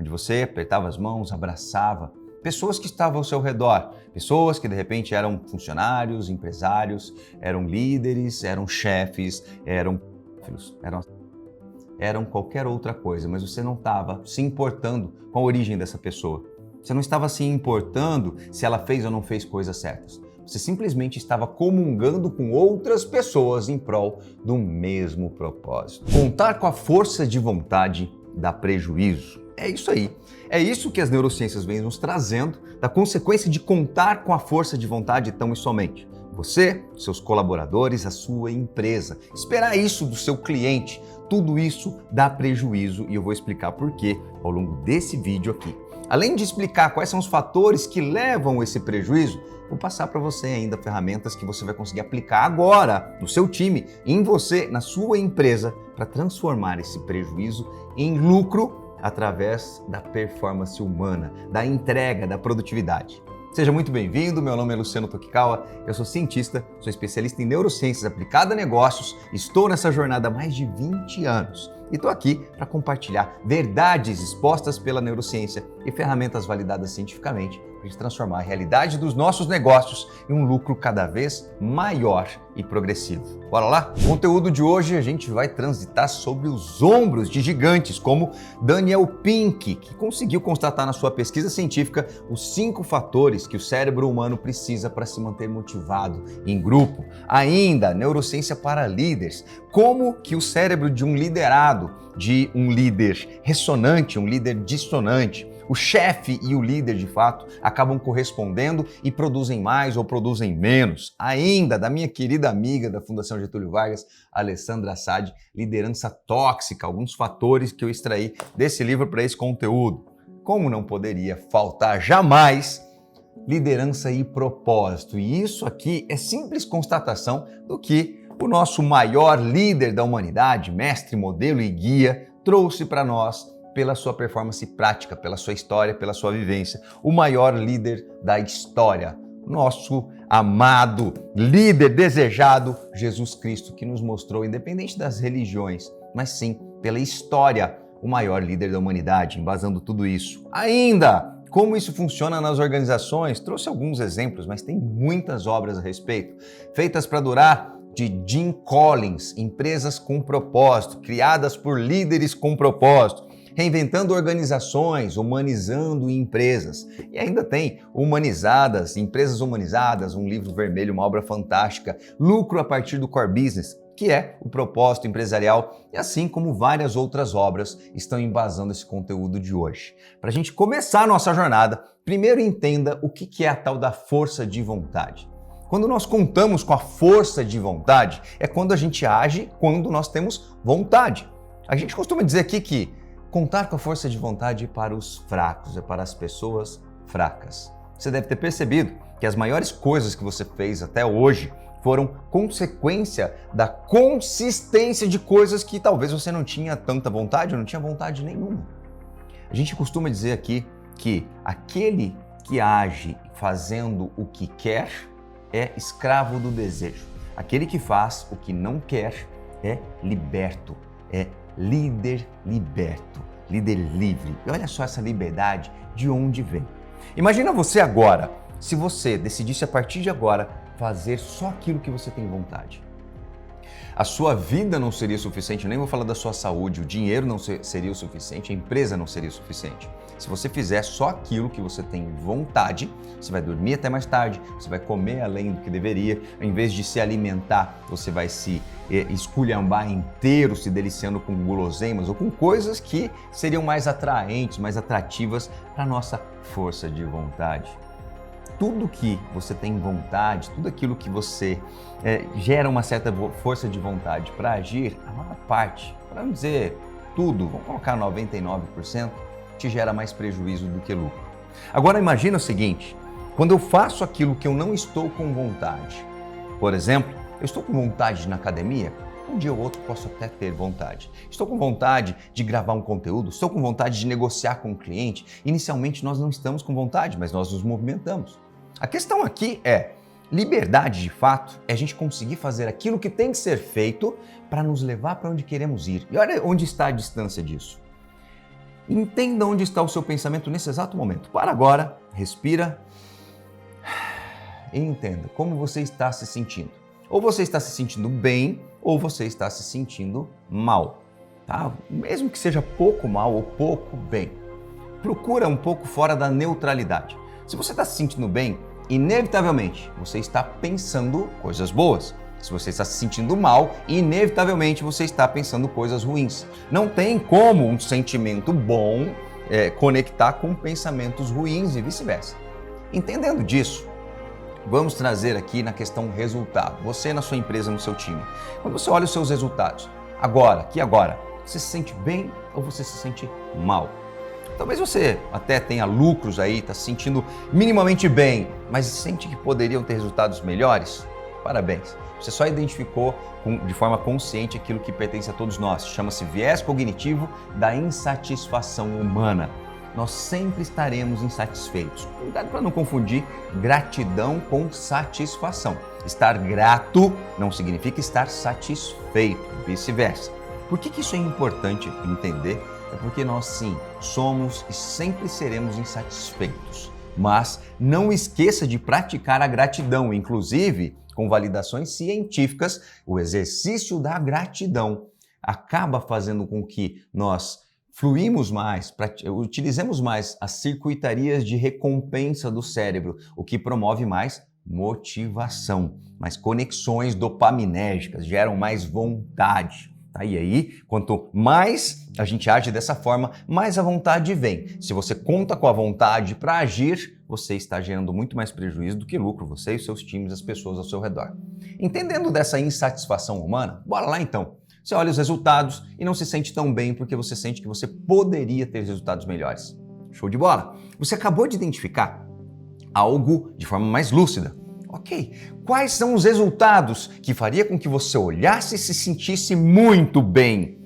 onde você apertava as mãos, abraçava pessoas que estavam ao seu redor, pessoas que de repente eram funcionários, empresários, eram líderes, eram chefes, eram qualquer outra coisa, mas você não estava se importando com a origem dessa pessoa. Você não estava se importando se ela fez ou não fez coisas certas. Você simplesmente estava comungando com outras pessoas em prol do mesmo propósito. Contar com a força de vontade dá prejuízo. É isso aí. É isso que as neurociências vêm nos trazendo, da consequência de contar com a força de vontade tão e somente. Você, seus colaboradores, a sua empresa. Esperar isso do seu cliente, tudo isso dá prejuízo e eu vou explicar por quê ao longo desse vídeo aqui. Além de explicar quais são os fatores que levam esse prejuízo, vou passar para você ainda ferramentas que você vai conseguir aplicar agora no seu time, em você, na sua empresa, para transformar esse prejuízo em lucro através da performance humana, da entrega, da produtividade. Seja muito bem-vindo, meu nome é Luciano Tokikawa, eu sou cientista, sou especialista em neurociências aplicada a negócios, estou nessa jornada há mais de 20 anos e estou aqui para compartilhar verdades expostas pela neurociência e ferramentas validadas cientificamente para a gente transformar a realidade dos nossos negócios em um lucro cada vez maior e progressivo. Bora lá? No conteúdo de hoje a gente vai transitar sobre os ombros de gigantes como Daniel Pink, que conseguiu constatar na sua pesquisa científica os 5 fatores que o cérebro humano precisa para se manter motivado em grupo. Ainda, neurociência para líderes, como que o cérebro de um liderado, de um líder ressonante, um líder dissonante, o chefe e o líder, de fato, acabam correspondendo e produzem mais ou produzem menos. Ainda, da minha querida amiga da Fundação Getúlio Vargas, Alessandra Assad, Liderança Tóxica, alguns fatores que eu extraí desse livro para esse conteúdo. Como não poderia faltar jamais liderança e propósito. E isso aqui é simples constatação do que o nosso maior líder da humanidade, mestre, modelo e guia, trouxe para nós pela sua performance prática, pela sua história, pela sua vivência. O maior líder da história, nosso amado líder desejado, Jesus Cristo, que nos mostrou, independente das religiões, mas sim pela história, o maior líder da humanidade, embasando tudo isso. Ainda, como isso funciona nas organizações, trouxe alguns exemplos, mas tem muitas obras a respeito, feitas para durar, de Jim Collins, Empresas com Propósito, criadas por líderes com propósito, reinventando organizações, humanizando empresas. E ainda tem Humanizadas, Empresas Humanizadas, um livro vermelho, uma obra fantástica, Lucro a partir do Core Business, que é o propósito empresarial, e assim como várias outras obras estão embasando esse conteúdo de hoje. Para a gente começar a nossa jornada, primeiro entenda o que é a tal da força de vontade. Quando nós contamos com a força de vontade, é quando a gente age quando nós temos vontade. A gente costuma dizer aqui que contar com a força de vontade para os fracos, é para as pessoas fracas. Você deve ter percebido que as maiores coisas que você fez até hoje foram consequência da consistência de coisas que talvez você não tinha tanta vontade ou não tinha vontade nenhuma. A gente costuma dizer aqui que aquele que age fazendo o que quer é escravo do desejo. Aquele que faz o que não quer é liberto, é líder liberto, líder livre. E olha só essa liberdade de onde vem. Imagina você agora, se você decidisse a partir de agora fazer só aquilo que você tem vontade. A sua vida não seria suficiente, nem vou falar da sua saúde, o dinheiro não seria o suficiente, a empresa não seria o suficiente. Se você fizer só aquilo que você tem vontade, você vai dormir até mais tarde, você vai comer além do que deveria, em vez de se alimentar, você vai se esculhambar inteiro, se deliciando com guloseimas ou com coisas que seriam mais atraentes, mais atrativas para a nossa força de vontade. Tudo que você tem vontade, tudo aquilo que você gera uma certa força de vontade para agir, a maior parte, para não dizer tudo, vamos colocar 99%, te gera mais prejuízo do que lucro. Agora imagina o seguinte, quando eu faço aquilo que eu não estou com vontade, por exemplo, eu estou com vontade na academia, um dia ou outro posso até ter vontade. Estou com vontade de gravar um conteúdo, estou com vontade de negociar com um cliente. Inicialmente nós não estamos com vontade, mas nós nos movimentamos. A questão aqui é, liberdade de fato é a gente conseguir fazer aquilo que tem que ser feito para nos levar para onde queremos ir. E olha onde está a distância disso. Entenda onde está o seu pensamento nesse exato momento. Para agora, respira e entenda como você está se sentindo. Ou você está se sentindo bem, ou você está se sentindo mal. Tá? Mesmo que seja pouco mal ou pouco bem. Procura um pouco fora da neutralidade. Se você está se sentindo bem, inevitavelmente você está pensando coisas boas. Se você está se sentindo mal, inevitavelmente você está pensando coisas ruins. Não tem como um sentimento bom conectar com pensamentos ruins e vice-versa. Entendendo disso, vamos trazer aqui na questão resultado. Você na sua empresa, no seu time. Quando você olha os seus resultados, agora, você se sente bem ou você se sente mal? Talvez você até tenha lucros aí, está se sentindo minimamente bem, mas sente que poderiam ter resultados melhores? Parabéns! Você só identificou de forma consciente aquilo que pertence a todos nós. Chama-se viés cognitivo da insatisfação humana. Nós sempre estaremos insatisfeitos. Cuidado para não confundir gratidão com satisfação. Estar grato não significa estar satisfeito, vice-versa. Por que isso é importante entender? É porque nós sim somos e sempre seremos insatisfeitos. Mas não esqueça de praticar a gratidão, inclusive com validações científicas, o exercício da gratidão acaba fazendo com que nós fluímos mais, utilizemos mais as circuitarias de recompensa do cérebro, o que promove mais motivação, mais conexões dopaminérgicas, geram mais vontade. Tá? E aí, quanto mais a gente age dessa forma, mais a vontade vem. Se você conta com a vontade para agir, você está gerando muito mais prejuízo do que lucro, você e os seus times, as pessoas ao seu redor. Entendendo dessa insatisfação humana, bora lá então. Você olha os resultados e não se sente tão bem porque você sente que você poderia ter resultados melhores. Show de bola! Você acabou de identificar algo de forma mais lúcida. Ok, quais são os resultados que faria com que você olhasse e se sentisse muito bem?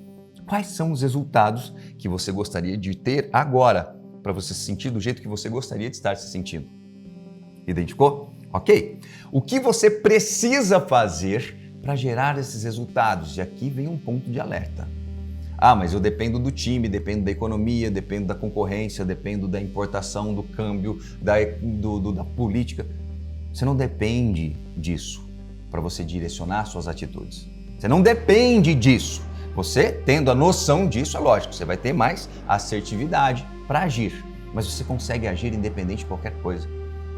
Quais são os resultados que você gostaria de ter agora para você se sentir do jeito que você gostaria de estar se sentindo? Identificou? Ok. O que você precisa fazer para gerar esses resultados? E aqui vem um ponto de alerta. Ah, mas eu dependo do time, dependo da economia, dependo da concorrência, dependo da importação, do câmbio, da política. Você não depende disso para você direcionar suas atitudes. Você não depende disso. Você, tendo a noção disso, é lógico, você vai ter mais assertividade para agir. Mas você consegue agir independente de qualquer coisa.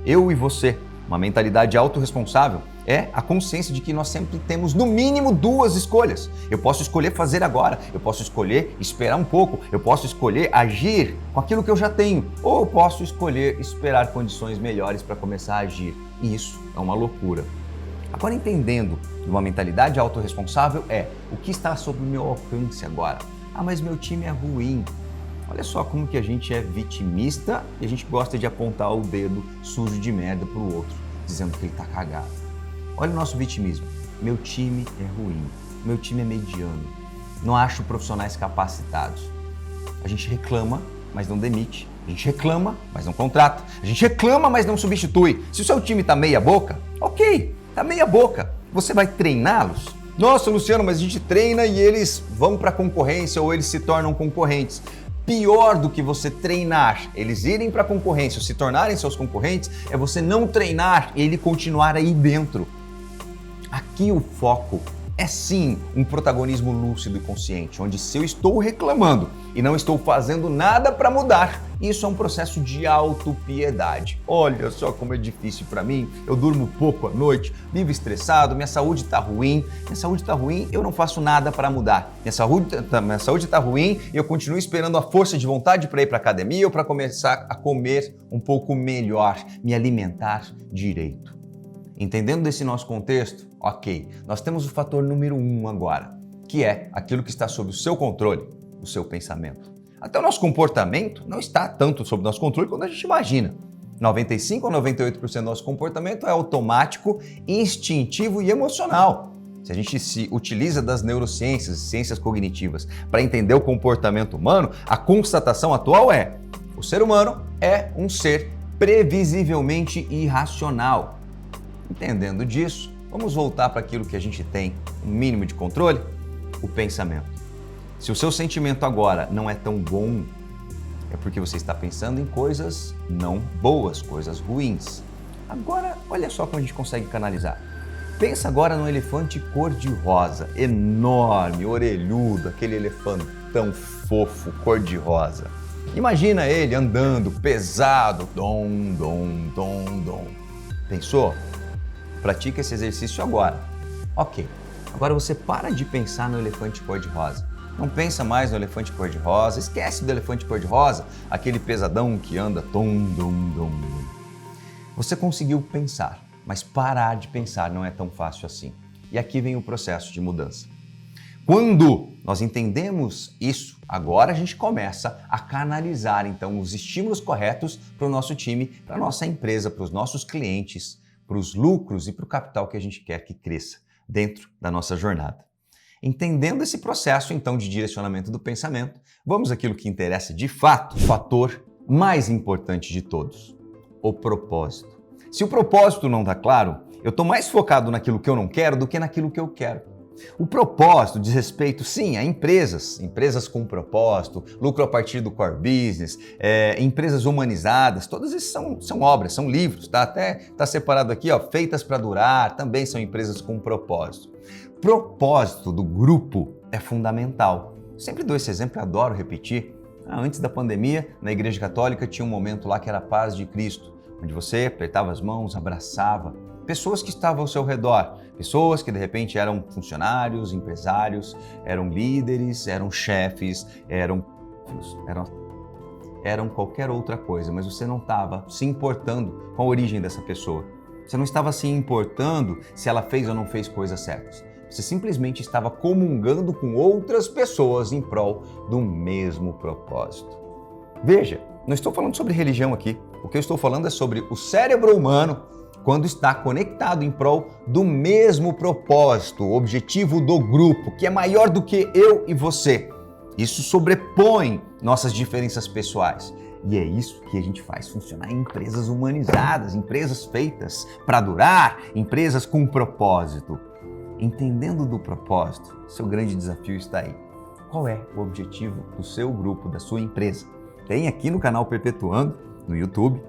Eu e você, uma mentalidade autorresponsável, é a consciência de que nós sempre temos no mínimo duas escolhas. Eu posso escolher fazer agora, eu posso escolher esperar um pouco, eu posso escolher agir com aquilo que eu já tenho, ou eu posso escolher esperar condições melhores para começar a agir. E isso é uma loucura. Agora, entendendo de uma mentalidade autorresponsável o que está sob o meu alcance agora. Ah, mas meu time é ruim. Olha só como que a gente é vitimista e a gente gosta de apontar o dedo sujo de merda para o outro, dizendo que ele está cagado. Olha o nosso vitimismo. Meu time é ruim, meu time é mediano, não acho profissionais capacitados. A gente reclama, mas não demite. A gente reclama, mas não contrata. A gente reclama, mas não substitui. Se o seu time está meia boca, ok, está meia boca. Você vai treiná-los? Nossa, Luciano, mas a gente treina e eles vão para a concorrência ou eles se tornam concorrentes. Pior do que você treinar, eles irem para a concorrência ou se tornarem seus concorrentes, é você não treinar e ele continuar aí dentro. Aqui o foco é sim um protagonismo lúcido e consciente, onde se eu estou reclamando e não estou fazendo nada para mudar, isso é um processo de autopiedade. Olha só como é difícil para mim, eu durmo pouco à noite, vivo estressado, minha saúde está ruim, eu não faço nada para mudar. Minha saúde está ruim e eu continuo esperando a força de vontade para ir para a academia ou para começar a comer um pouco melhor, me alimentar direito. Entendendo desse nosso contexto, ok, nós temos o fator número 1 agora, que é aquilo que está sob o seu controle, o seu pensamento. Até o nosso comportamento não está tanto sob nosso controle quanto a gente imagina. 95% ou 98% do nosso comportamento é automático, instintivo e emocional. Se a gente se utiliza das neurociências e ciências cognitivas para entender o comportamento humano, a constatação atual é: o ser humano é um ser previsivelmente irracional. Entendendo disso, vamos voltar para aquilo que a gente tem um mínimo de controle? O pensamento. Se o seu sentimento agora não é tão bom, é porque você está pensando em coisas não boas, coisas ruins. Agora, olha só como a gente consegue canalizar. Pensa agora no elefante cor-de-rosa, enorme, orelhudo, aquele elefantão fofo, cor-de-rosa. Imagina ele andando pesado, dom, dom, dom, dom. Pensou? Pratica esse exercício agora. Ok, agora você para de pensar no elefante cor-de-rosa. Não pensa mais no elefante cor-de-rosa, esquece do elefante cor-de-rosa, aquele pesadão que anda tom, dom, dom. Você conseguiu pensar, mas parar de pensar não é tão fácil assim. E aqui vem o processo de mudança. Quando nós entendemos isso, agora a gente começa a canalizar então os estímulos corretos para o nosso time, para a nossa empresa, para os nossos clientes, para os lucros e para o capital que a gente quer que cresça dentro da nossa jornada. Entendendo esse processo então de direcionamento do pensamento, vamos àquilo que interessa de fato, o fator mais importante de todos, o propósito. Se o propósito não está claro, eu estou mais focado naquilo que eu não quero do que naquilo que eu quero. O propósito diz respeito, sim, a empresas com propósito, lucro a partir do core business, empresas humanizadas, todas essas são obras, são livros, tá? Até está separado aqui, ó, feitas para durar, também são empresas com propósito. Propósito do grupo é fundamental. Sempre dou esse exemplo e adoro repetir. Antes da pandemia, na Igreja Católica tinha um momento lá que era a paz de Cristo, onde você apertava as mãos, abraçava pessoas que estavam ao seu redor, pessoas que de repente eram funcionários, empresários, eram líderes, eram chefes, eram qualquer outra coisa, mas você não estava se importando com a origem dessa pessoa. Você não estava se importando se ela fez ou não fez coisas certas. Você simplesmente estava comungando com outras pessoas em prol do mesmo propósito. Veja, não estou falando sobre religião aqui. O que eu estou falando é sobre o cérebro humano quando está conectado em prol do mesmo propósito, o objetivo do grupo, que é maior do que eu e você. Isso sobrepõe nossas diferenças pessoais. E é isso que a gente faz funcionar em empresas humanizadas, empresas feitas para durar, empresas com propósito. Entendendo do propósito, seu grande desafio está aí. Qual é o objetivo do seu grupo, da sua empresa? Tem aqui no canal Perpetuando, no YouTube,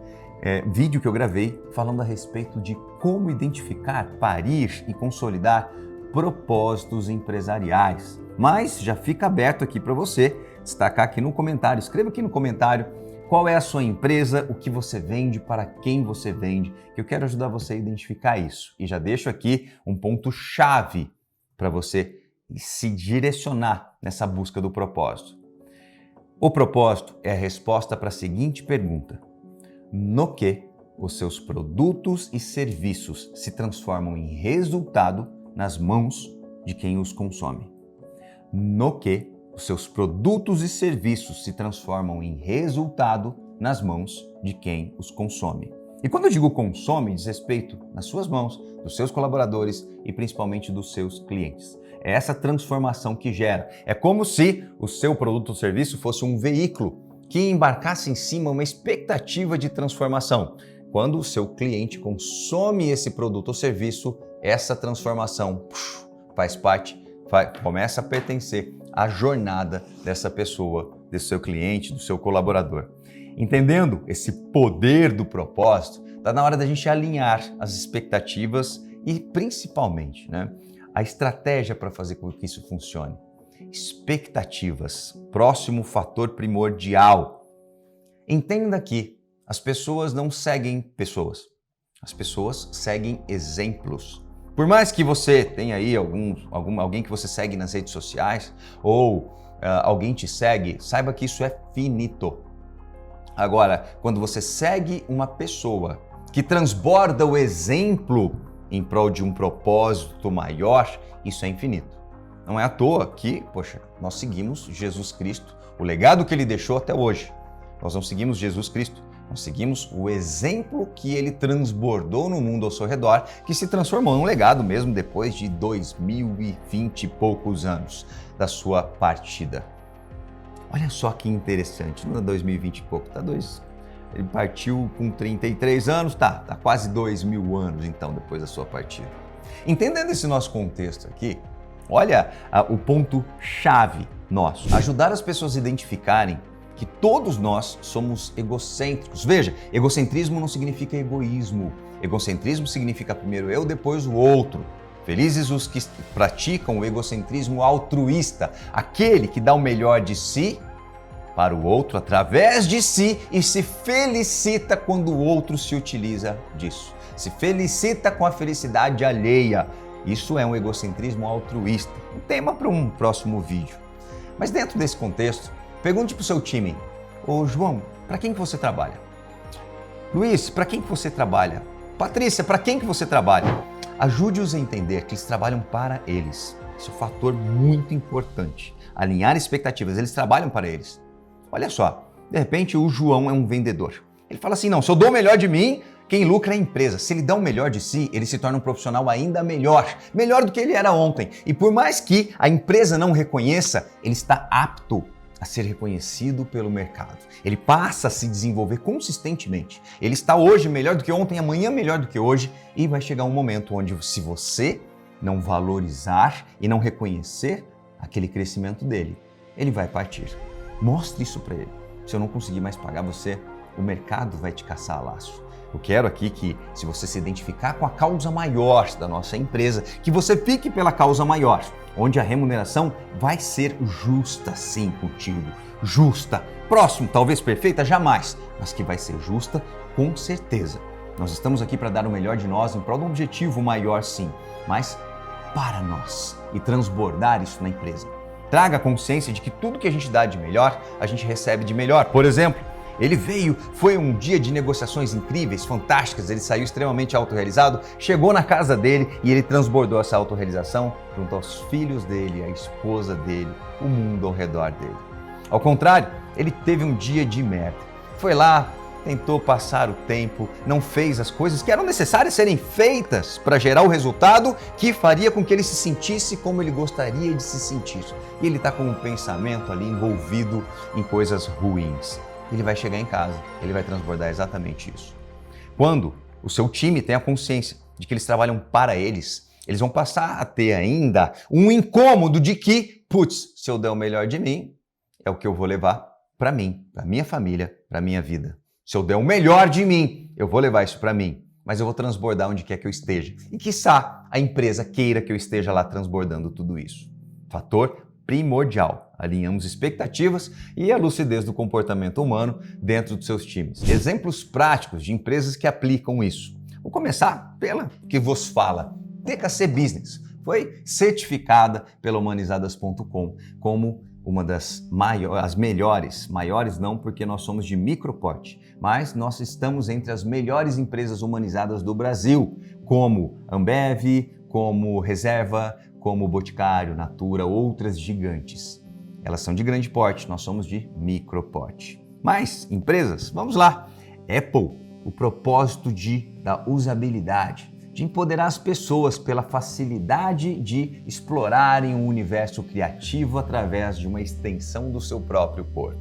vídeo que eu gravei falando a respeito de como identificar, parir e consolidar propósitos empresariais. Mas já fica aberto aqui para você destacar aqui no comentário, escreva aqui no comentário qual é a sua empresa, o que você vende, para quem você vende, que eu quero ajudar você a identificar isso. E já deixo aqui um ponto-chave para você se direcionar nessa busca do propósito. O propósito é a resposta para a seguinte pergunta: no que os seus produtos e serviços se transformam em resultado nas mãos de quem os consome? No que os seus produtos e serviços se transformam em resultado nas mãos de quem os consome. E quando eu digo consome, diz respeito nas suas mãos, dos seus colaboradores e principalmente dos seus clientes. É essa transformação que gera. É como se o seu produto ou serviço fosse um veículo que embarcasse em cima uma expectativa de transformação. Quando o seu cliente consome esse produto ou serviço, essa transformação faz parte, começa a pertencer à jornada dessa pessoa, desse seu cliente, do seu colaborador. Entendendo esse poder do propósito, está na hora da gente alinhar as expectativas e principalmente, a estratégia para fazer com que isso funcione. Expectativas, próximo fator primordial. Entenda que as pessoas não seguem pessoas, as pessoas seguem exemplos. Por mais que você tenha aí alguém que você segue nas redes sociais ou alguém te segue, saiba que isso é finito. Agora, quando você segue uma pessoa que transborda o exemplo em prol de um propósito maior, isso é infinito. Não é à toa que, nós seguimos Jesus Cristo, o legado que ele deixou até hoje. Nós não seguimos Jesus Cristo, nós seguimos o exemplo que ele transbordou no mundo ao seu redor, que se transformou num legado mesmo depois de 2020 e poucos anos da sua partida. Olha só que interessante, não é 2020 e pouco, ele partiu com 33 anos, tá quase 2000 anos então depois da sua partida. Entendendo esse nosso contexto aqui, olha o ponto-chave nosso. Ajudar as pessoas a identificarem que todos nós somos egocêntricos. Veja, egocentrismo não significa egoísmo. Egocentrismo significa primeiro eu, depois o outro. Felizes os que praticam o egocentrismo altruísta, aquele que dá o melhor de si para o outro através de si e se felicita quando o outro se utiliza disso. Se felicita com a felicidade alheia. Isso é um egocentrismo altruísta. Um tema para um próximo vídeo. Mas dentro desse contexto, pergunte para o seu time: ô João, para quem que você trabalha? Luiz, para quem que você trabalha? Patrícia, para quem que você trabalha? Ajude-os a entender que eles trabalham para eles. Esse é um fator muito importante. Alinhar expectativas, eles trabalham para eles. Olha só, de repente o João é um vendedor. Ele fala assim, não, se eu dou o melhor de mim, quem lucra é a empresa. Se ele dá o melhor de si, ele se torna um profissional ainda melhor. Melhor do que ele era ontem. E por mais que a empresa não reconheça, ele está apto a ser reconhecido pelo mercado. Ele passa a se desenvolver consistentemente. Ele está hoje melhor do que ontem, amanhã melhor do que hoje, e vai chegar um momento onde, se você não valorizar e não reconhecer aquele crescimento dele, ele vai partir. Mostre isso para ele. Se eu não conseguir mais pagar você, o mercado vai te caçar a laço. Eu quero aqui que, se você se identificar com a causa maior da nossa empresa, que você fique pela causa maior, onde a remuneração vai ser justa sim contigo. Justa. Próximo, talvez perfeita, jamais, mas que vai ser justa com certeza. Nós estamos aqui para dar o melhor de nós em prol de um objetivo maior sim, mas para nós e transbordar isso na empresa. Traga a consciência de que tudo que a gente dá de melhor, a gente recebe de melhor. Por exemplo, ele veio, foi um dia de negociações incríveis, fantásticas, ele saiu extremamente autorrealizado, chegou na casa dele e ele transbordou essa autorrealização junto aos filhos dele, à esposa dele, o mundo ao redor dele. Ao contrário, ele teve um dia de merda. Foi lá, tentou passar o tempo, não fez as coisas que eram necessárias serem feitas para gerar o resultado que faria com que ele se sentisse como ele gostaria de se sentir. E ele está com um pensamento ali envolvido em coisas ruins. Ele vai chegar em casa, ele vai transbordar exatamente isso. Quando o seu time tem a consciência de que eles trabalham para eles, eles vão passar a ter ainda um incômodo de que, putz, se eu der o melhor de mim, é o que eu vou levar para mim, para minha família, para minha vida. Se eu der o melhor de mim, eu vou levar isso para mim, mas eu vou transbordar onde quer que eu esteja. E quiçá a empresa queira que eu esteja lá transbordando tudo isso. Fator primordial. Alinhamos expectativas e a lucidez do comportamento humano dentro dos seus times. Exemplos práticos de empresas que aplicam isso. Vou começar pela que vos fala. TKC Business foi certificada pela Humanizadas.com como uma das maiores não porque nós somos de microporte, mas nós estamos entre as melhores empresas humanizadas do Brasil, como Ambev, como Reserva, como Boticário, Natura, outras gigantes. Elas são de grande porte, nós somos de microporte. Mas empresas, vamos lá. Apple, o propósito da usabilidade, de empoderar as pessoas pela facilidade de explorarem um universo criativo através de uma extensão do seu próprio corpo.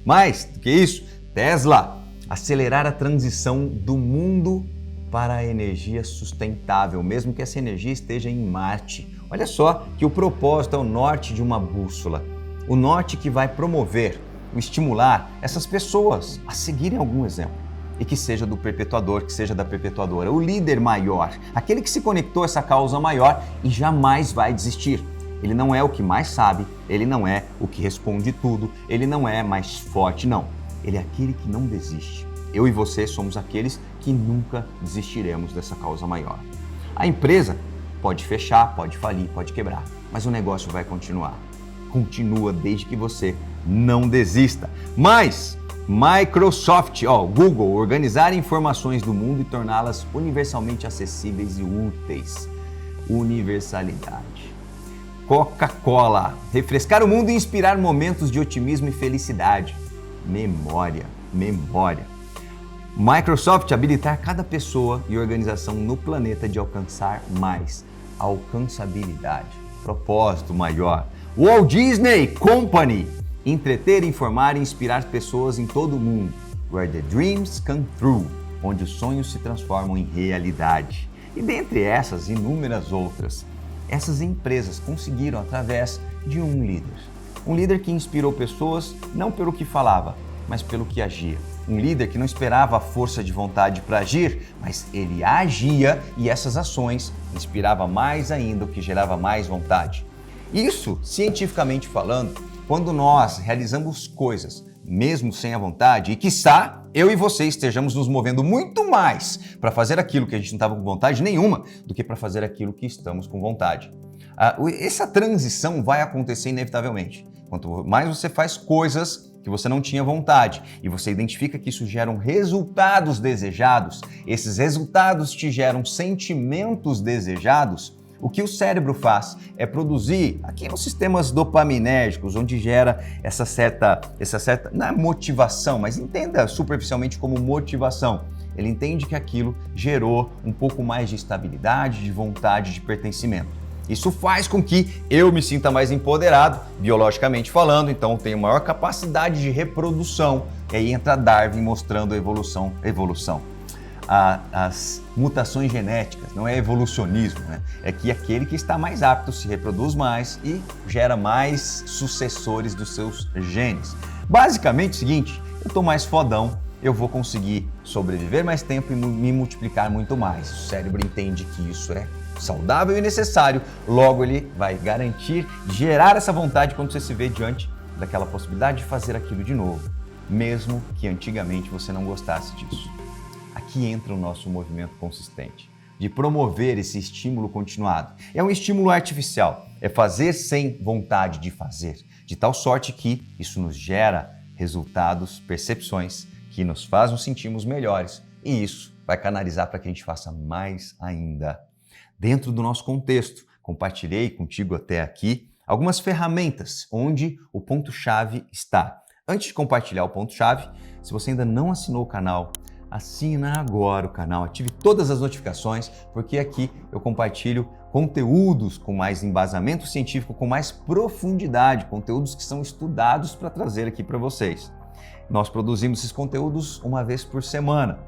Mais do que isso, Tesla, acelerar a transição do mundo para a energia sustentável, mesmo que essa energia esteja em Marte. Olha só que o propósito é o norte de uma bússola, o norte que vai promover, estimular essas pessoas a seguirem algum exemplo. E que seja do perpetuador, que seja da perpetuadora, o líder maior, aquele que se conectou a essa causa maior e jamais vai desistir. Ele não é o que mais sabe, ele não é o que responde tudo, ele não é mais forte, não. Ele é aquele que não desiste. Eu e você somos aqueles que nunca desistiremos dessa causa maior. A empresa pode fechar, pode falir, pode quebrar, mas o negócio vai continuar. Continua desde que você não desista. Mas Microsoft, Google, organizar informações do mundo e torná-las universalmente acessíveis e úteis. Universalidade. Coca-Cola, refrescar o mundo e inspirar momentos de otimismo e felicidade. Memória. Microsoft, habilitar cada pessoa e organização no planeta de alcançar mais. Alcançabilidade. Propósito maior. Walt Disney Company, entreter, informar e inspirar pessoas em todo o mundo. Where the dreams come true, onde os sonhos se transformam em realidade. E dentre essas inúmeras outras, essas empresas conseguiram através de um líder. Um líder que inspirou pessoas não pelo que falava, mas pelo que agia. Um líder que não esperava a força de vontade para agir, mas ele agia e essas ações inspiravam mais ainda, o que gerava mais vontade. Isso, cientificamente falando, quando nós realizamos coisas mesmo sem a vontade, e quiçá eu e você estejamos nos movendo muito mais para fazer aquilo que a gente não estava com vontade nenhuma do que para fazer aquilo que estamos com vontade. Essa transição vai acontecer inevitavelmente. Quanto mais você faz coisas que você não tinha vontade e você identifica que isso geram resultados desejados, esses resultados te geram sentimentos desejados, o que o cérebro faz é produzir aqui nos sistemas dopaminérgicos, onde gera essa certa, não é motivação, mas entenda superficialmente como motivação. Ele entende que aquilo gerou um pouco mais de estabilidade, de vontade, de pertencimento. Isso faz com que eu me sinta mais empoderado, biologicamente falando, então tenho maior capacidade de reprodução. E aí entra Darwin mostrando a evolução. As mutações genéticas, não é evolucionismo, né? É que aquele que está mais apto se reproduz mais e gera mais sucessores dos seus genes. Basicamente é o seguinte, eu estou mais fodão, eu vou conseguir sobreviver mais tempo e me multiplicar muito mais. O cérebro entende que isso é saudável e necessário, logo ele vai garantir gerar essa vontade quando você se vê diante daquela possibilidade de fazer aquilo de novo, mesmo que antigamente você não gostasse disso. Aqui entra o nosso movimento consistente, de promover esse estímulo continuado. É um estímulo artificial, é fazer sem vontade de fazer, de tal sorte que isso nos gera resultados, percepções que nos fazem nos sentirmos melhores e isso vai canalizar para que a gente faça mais ainda. Dentro do nosso contexto, compartilhei contigo até aqui algumas ferramentas onde o ponto-chave está. Antes de compartilhar o ponto-chave, se você ainda não assinou o canal, assina agora o canal, ative todas as notificações, porque aqui eu compartilho conteúdos com mais embasamento científico, com mais profundidade, conteúdos que são estudados para trazer aqui para vocês. Nós produzimos esses conteúdos uma vez por semana.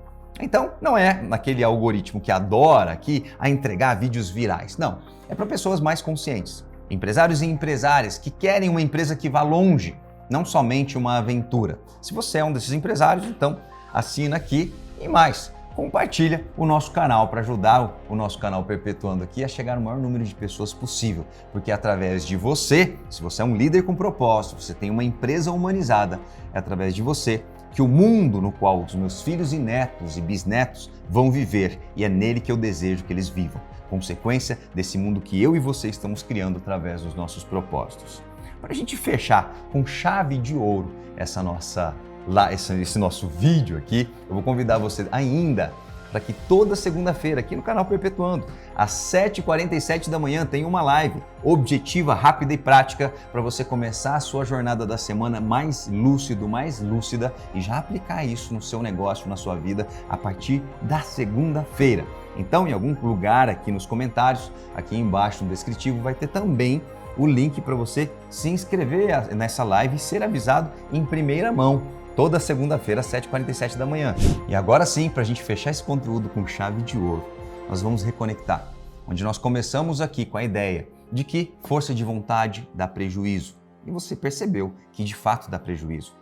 Então, não é naquele algoritmo que adora aqui a entregar vídeos virais. Não, é para pessoas mais conscientes, empresários e empresárias que querem uma empresa que vá longe, não somente uma aventura. Se você é um desses empresários, então assina aqui e mais, compartilha o nosso canal para ajudar o nosso canal Perpetuando aqui a chegar no maior número de pessoas possível, porque através de você, se você é um líder com propósito, você tem uma empresa humanizada, é através de você que o mundo no qual os meus filhos e netos e bisnetos vão viver e é nele que eu desejo que eles vivam, consequência desse mundo que eu e você estamos criando através dos nossos propósitos. Para a gente fechar com chave de ouro esse nosso vídeo aqui, eu vou convidar você ainda para que toda segunda-feira aqui no canal Perpetuando, às 7h47 da manhã, tem uma live objetiva, rápida e prática para você começar a sua jornada da semana mais lúcido, mais lúcida e já aplicar isso no seu negócio, na sua vida, a partir da segunda-feira. Então, em algum lugar aqui nos comentários, aqui embaixo no descritivo, vai ter também o link para você se inscrever nessa live e ser avisado em primeira mão. Toda segunda-feira, às 7h47 da manhã. E agora sim, para a gente fechar esse conteúdo com chave de ouro, nós vamos reconectar, onde nós começamos aqui com a ideia de que força de vontade dá prejuízo. E você percebeu que de fato dá prejuízo.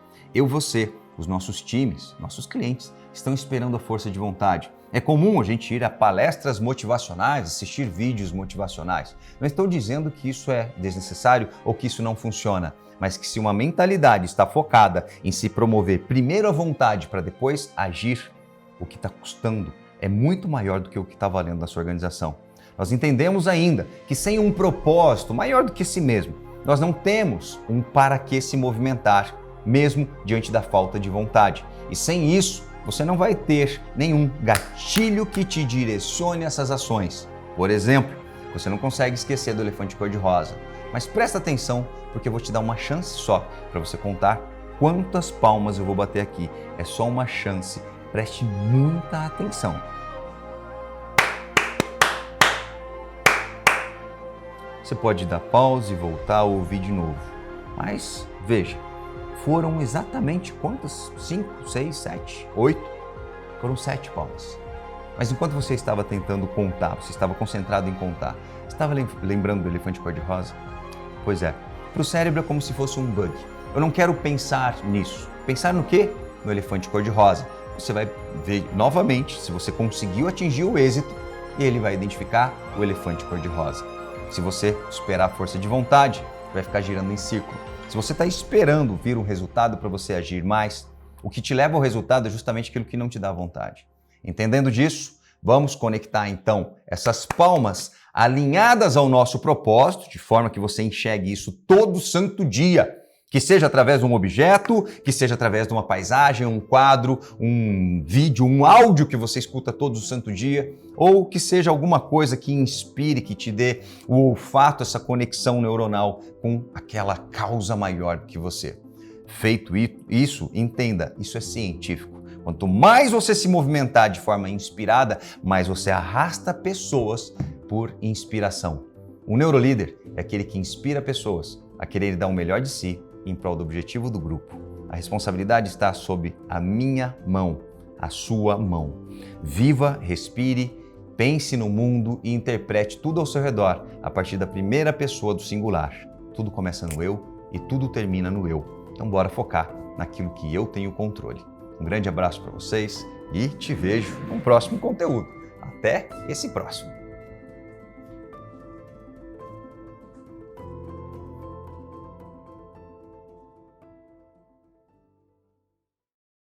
você, os nossos times, nossos clientes, estão esperando a força de vontade. É comum a gente ir a palestras motivacionais, assistir vídeos motivacionais. Não estou dizendo que isso é desnecessário ou que isso não funciona, mas que se uma mentalidade está focada em se promover primeiro a vontade para depois agir, o que está custando é muito maior do que o que está valendo na sua organização. Nós entendemos ainda que sem um propósito maior do que si mesmo, nós não temos um para que se movimentar, mesmo diante da falta de vontade. E sem isso, você não vai ter nenhum gatilho que te direcione essas ações. Por exemplo, você não consegue esquecer do elefante cor-de-rosa. Mas presta atenção, porque eu vou te dar uma chance só para você contar quantas palmas eu vou bater aqui. É só uma chance. Preste muita atenção. Você pode dar pausa e voltar a ouvir de novo. Mas veja, foram exatamente quantas? 5, 6, 7, 8? Foram 7 palmas. Mas enquanto você estava tentando contar, você estava concentrado em contar, estava lembrando do elefante cor-de-rosa? Pois é, Para o cérebro é como se fosse um bug. Eu não quero pensar nisso. Pensar no quê? No elefante cor-de-rosa. Você vai ver novamente se você conseguiu atingir o êxito e ele vai identificar o elefante cor-de-rosa. Se você esperar a força de vontade, vai ficar girando em círculo. Se você está esperando vir um resultado para você agir mais, o que te leva ao resultado é justamente aquilo que não te dá vontade. Entendendo disso, vamos conectar então essas palmas alinhadas ao nosso propósito, de forma que você enxergue isso todo santo dia. Que seja através de um objeto, que seja através de uma paisagem, um quadro, um vídeo, um áudio que você escuta todo santo dia, ou que seja alguma coisa que inspire, que te dê o olfato, essa conexão neuronal com aquela causa maior que você. Feito isso, entenda, isso é científico. Quanto mais você se movimentar de forma inspirada, mais você arrasta pessoas por inspiração. O neurolíder é aquele que inspira pessoas a querer dar o melhor de si em prol do objetivo do grupo. A responsabilidade está sob a minha mão, a sua mão. Viva, respire, pense no mundo e interprete tudo ao seu redor a partir da primeira pessoa do singular. Tudo começa no eu e tudo termina no eu. Então bora focar naquilo que eu tenho controle. Um grande abraço para vocês e te vejo no próximo conteúdo. Até esse próximo!